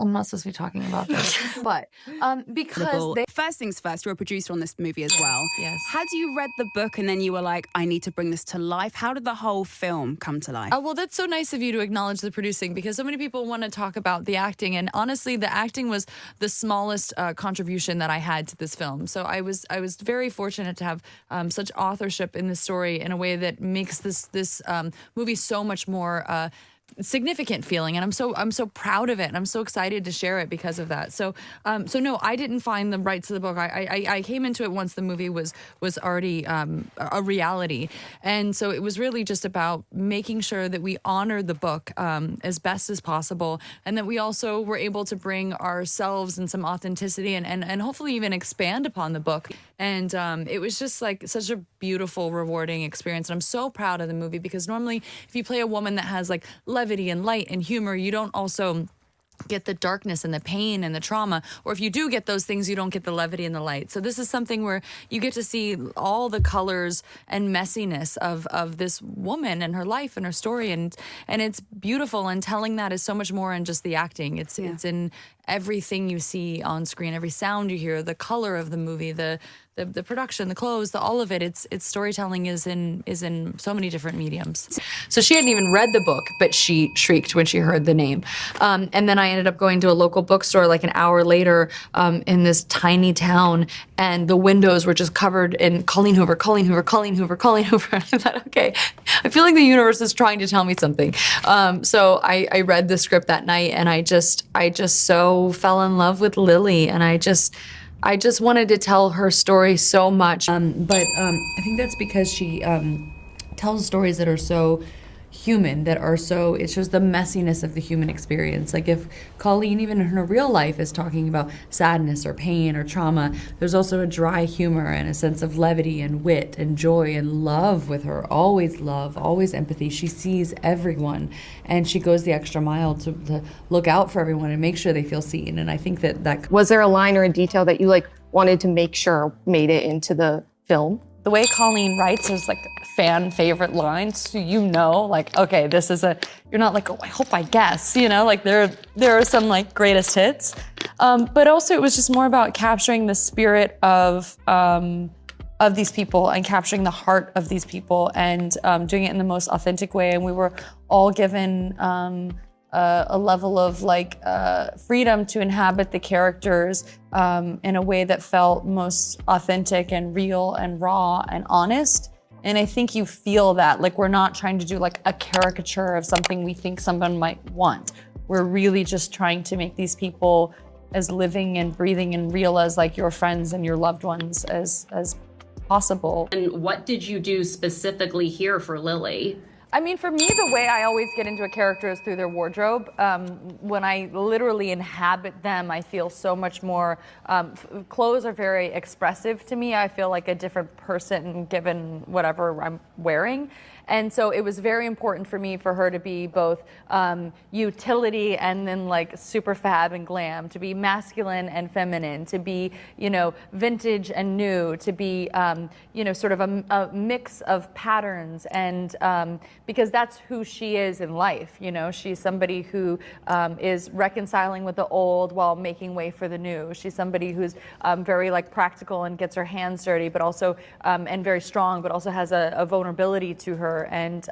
I'm not supposed to be talking about this, but because First things first, you're a producer on this movie as well. Yes. Had you read the book and then you were like, I need to bring this to life? How did the whole film come to life? Well, that's so nice of you to acknowledge the producing, because so many people want to talk about the acting, and honestly, the acting was the smallest contribution that I had to this film. So I was very fortunate to have such authorship in this story in a way that makes this movie so much more significant feeling, and I'm so proud of it, and I'm so excited to share it because of that. So no, I didn't find the rights to the book. I came into it once the movie was already a reality, and so it was really just about making sure that we honored the book as best as possible, and that we also were able to bring ourselves and some authenticity and hopefully even expand upon the book. And it was just like such a beautiful, rewarding experience. And I'm so proud of the movie, because normally if you play a woman that has like levity and light and humor, you don't also get the darkness and the pain and the trauma. Or if you do get those things, you don't get the levity and the light. So this is something where you get to see all the colors and messiness of this woman and her life and her story. And it's beautiful. And telling that is so much more than just the acting. It's in everything you see on screen, every sound you hear, the color of the movie, the production, the clothes, all of it. It's storytelling is in so many different mediums. So she hadn't even read the book, but she shrieked when she heard the name. And then I ended up going to a local bookstore like an hour later in this tiny town, and the windows were just covered in Colleen Hoover, Colleen Hoover, Colleen Hoover, Colleen Hoover. And I thought, okay, I feel like the universe is trying to tell me something. So I read the script that night, and I just so fell in love with Lily, and I just wanted to tell her story so much. But I think that's because she tells stories that are so human, it shows the messiness of the human experience. Like if Colleen, even in her real life, is talking about sadness or pain or trauma, there's also a dry humor and a sense of levity and wit and joy and love with her. Always love, always empathy. She sees everyone, and she goes the extra mile to look out for everyone and make sure they feel seen. And I think that was there a line or a detail that you like wanted to make sure made it into the film? The way Colleen writes is like fan favorite lines, so you know, like, okay, this is you're not like, oh, I hope I guess, you know, like there are some like greatest hits. But also it was just more about capturing the spirit of these people and capturing the heart of these people and doing it in the most authentic way. And we were all given a level of like freedom to inhabit the characters in a way that felt most authentic and real and raw and honest. And I think you feel that, like, we're not trying to do like a caricature of something we think someone might want. We're really just trying to make these people as living and breathing and real as like your friends and your loved ones as possible. And what did you do specifically here for Lily? I mean, for me, the way I always get into a character is through their wardrobe. When I literally inhabit them, I feel so much more. Clothes are very expressive to me. I feel like a different person given whatever I'm wearing. And so it was very important for me for her to be both utility and then like super fab and glam, to be masculine and feminine, to be, you know, vintage and new, to be, you know, sort of a mix of patterns. And because that's who she is in life, you know, she's somebody who is reconciling with the old while making way for the new. She's somebody who's very like practical and gets her hands dirty, but also, and very strong, but also has a vulnerability to her. And,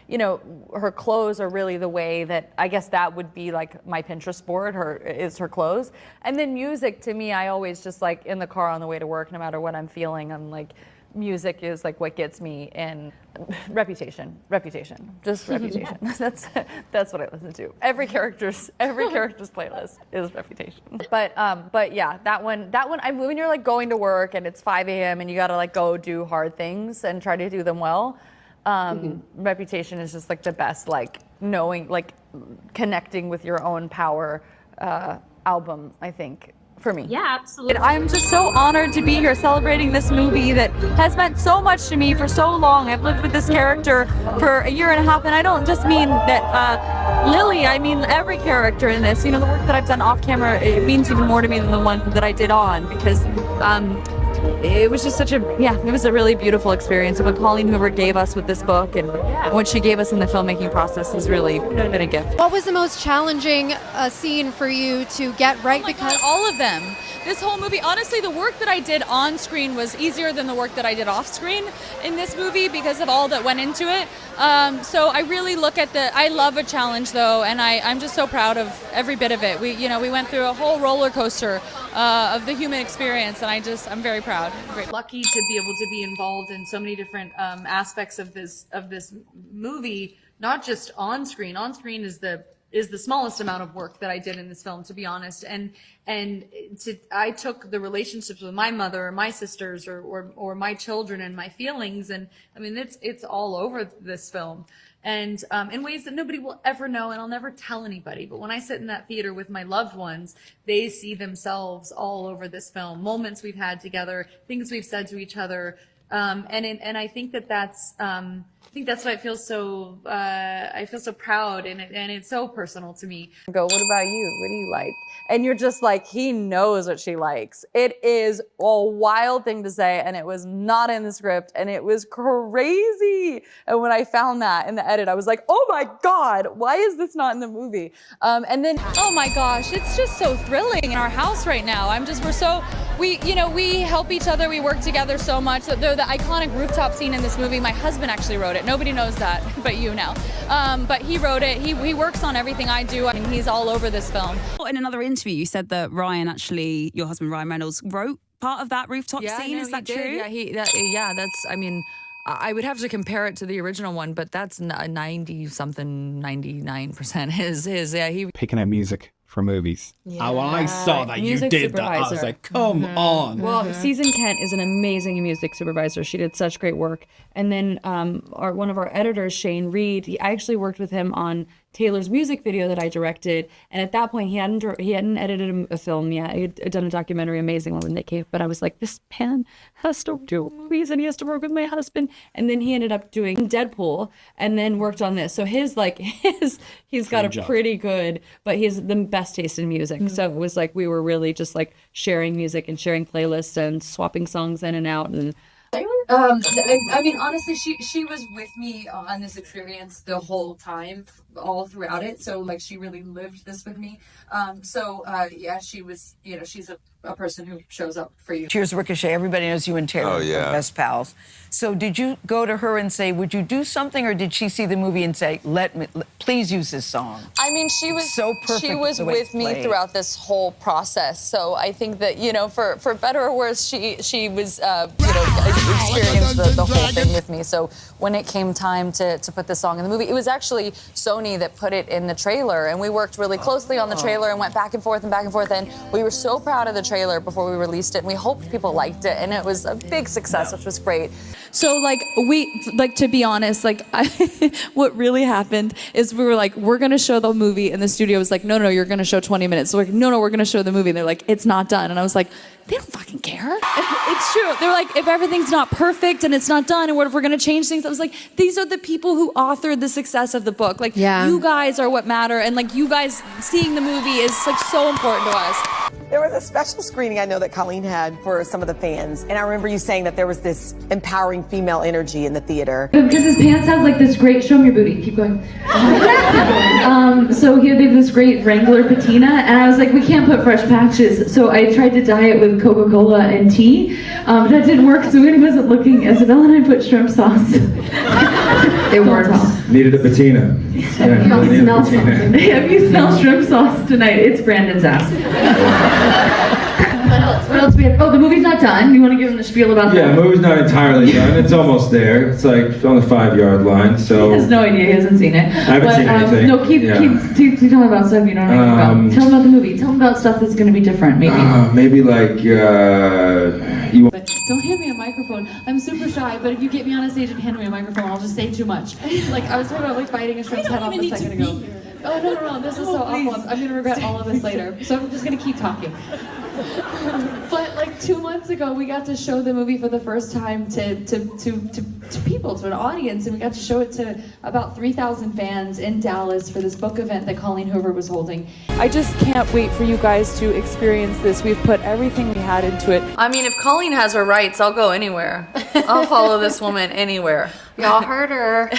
you know, her clothes are really the way that, I guess that would be like my Pinterest board, is her clothes. And then music, to me, I always just like in the car on the way to work, no matter what I'm feeling, I'm like, music is like what gets me in. Reputation, just Reputation. That's what I listen to. Every character's playlist is Reputation. But yeah, that one. When you're like going to work and it's 5 a.m. and you gotta like go do hard things and try to do them well. Reputation is just like the best, like knowing, like connecting with your own power album, I think. For me. Yeah, absolutely. I'm just so honored to be here celebrating this movie that has meant so much to me for so long. I've lived with this character for a year and a half, and I don't just mean that Lily, I mean every character in this. You know, the work that I've done off camera, it means even more to me than the one that I did on, because it was just such a, it was a really beautiful experience. And what Colleen Hoover gave us with this book and what she gave us in the filmmaking process has really been a gift. What was the most challenging scene for you to get right? Because all of them. This whole movie, honestly, the work that I did on screen was easier than the work that I did off screen in this movie because of all that went into it. So I really look at I love a challenge though, and I'm just so proud of every bit of it. We went through a whole roller coaster of the human experience, and I'm very proud. Lucky to be able to be involved in so many different aspects of this movie, not just on screen. On screen is the smallest amount of work that I did in this film, to be honest. I took the relationships with my mother or my sisters or my children and my feelings, and I mean it's all over this film, and in ways that nobody will ever know, and I'll never tell anybody. But when I sit in that theater with my loved ones, they see themselves all over this film. Moments we've had together, things we've said to each other, and I think that's. I think that's why I feel so proud, and it's so personal to me. Go, what about you? What do you like? And you're just like, he knows what she likes. It is a wild thing to say, and it was not in the script, and it was crazy. And when I found that in the edit, I was like, oh my God, why is this not in the movie? And then, oh my gosh, it's just so thrilling in our house right now. We help each other, we work together so much. The iconic rooftop scene in this movie, my husband actually wrote it. Nobody knows that, but you now. But he wrote it. He works on everything I do. I mean, he's all over this film. In another interview, you said that Ryan, actually, your husband Ryan Reynolds, wrote part of that rooftop scene. No, is that he did. true? That's. I mean, I would have to compare it to the original one, but that's 90-something, 99% his. Yeah, he picking out music for movies. Yeah. When I saw that you Music did that, I was like, come on. Well, Susan Kent is an amazing music supervisor. She did such great work. And then one of our editors, Shane Reed, I actually worked with him on Taylor's music video that I directed. And at that point, he hadn't edited a film yet. He had done a documentary, amazing one with Nick Cave. But I was like, this man has to do movies, and he has to work with my husband. And then he ended up doing Deadpool, and then worked on this. So he's got a pretty good, but he has the best taste in music. So it was like we were really just like sharing music and sharing playlists and swapping songs in and out. And I mean, honestly, she was with me on this experience the whole time, all throughout it. So like, she really lived this with me. Yeah, she was, she's a person who shows up for you. Cheers, Ricochet. Everybody knows you and Taylor are best pals. So did you go to her and say, would you do something, or did she see the movie and say, please use this song? I mean, she was so perfect. She was with me throughout this whole process. So I think that, for better or worse, she was, experienced the whole thing with me. So when it came time to put this song in the movie, it was actually Sony that put it in the trailer, and we worked really closely on the trailer and went back and forth, and we were so proud of the trailer before we released it, and we hoped people liked it, and it was a big success, which was great. So to be honest, what really happened is we were like, we're gonna show the movie, and the studio was like, no, you're gonna show 20 minutes. So we're like, no, we're gonna show the movie. And they're like, it's not done. And I was like, they don't fucking care. It's true. They're like, if everything's not perfect and it's not done, and what if we're gonna change things? I was like, these are the people who authored the success of the book. You guys are what matter, and you guys seeing the movie is so important to us. There was a special screening I know that Colleen had for some of the fans, and I remember you saying that there was this empowering female energy in the theater. Because his pants have this great, show me your booty, keep going. So he had this great Wrangler patina, and I was like, we can't put fresh patches. So I tried to dye it with Coca-Cola and tea, but that didn't work, so it wasn't looking as well, and I put shrimp sauce. It works. Needed a patina. If you smell shrimp sauce tonight, it's Brandon's ass. What else we have? Oh, the movie's not done. You want to give him the spiel about that? Yeah, the movie's not entirely done. It's almost there. It's on the 5-yard line. So he has no idea. He hasn't seen it. I haven't seen anything. No, keep telling about stuff you don't know about. Tell him about the movie. Tell him about stuff that's going to be different. Maybe. But don't hand me a microphone. I'm super shy, but if you get me on a stage and hand me a microphone, I'll just say too much. I was talking about biting a shrimp's head off a second ago. Oh no! This is so awful. I'm gonna regret all of this later. So I'm just gonna keep talking. But 2 months ago, we got to show the movie for the first time to people, to an audience, and we got to show it to about 3,000 fans in Dallas for this book event that Colleen Hoover was holding. I just can't wait for you guys to experience this. We've put everything we had into it. I mean, if Colleen has her rights, I'll go anywhere. I'll follow this woman anywhere. Y'all heard her.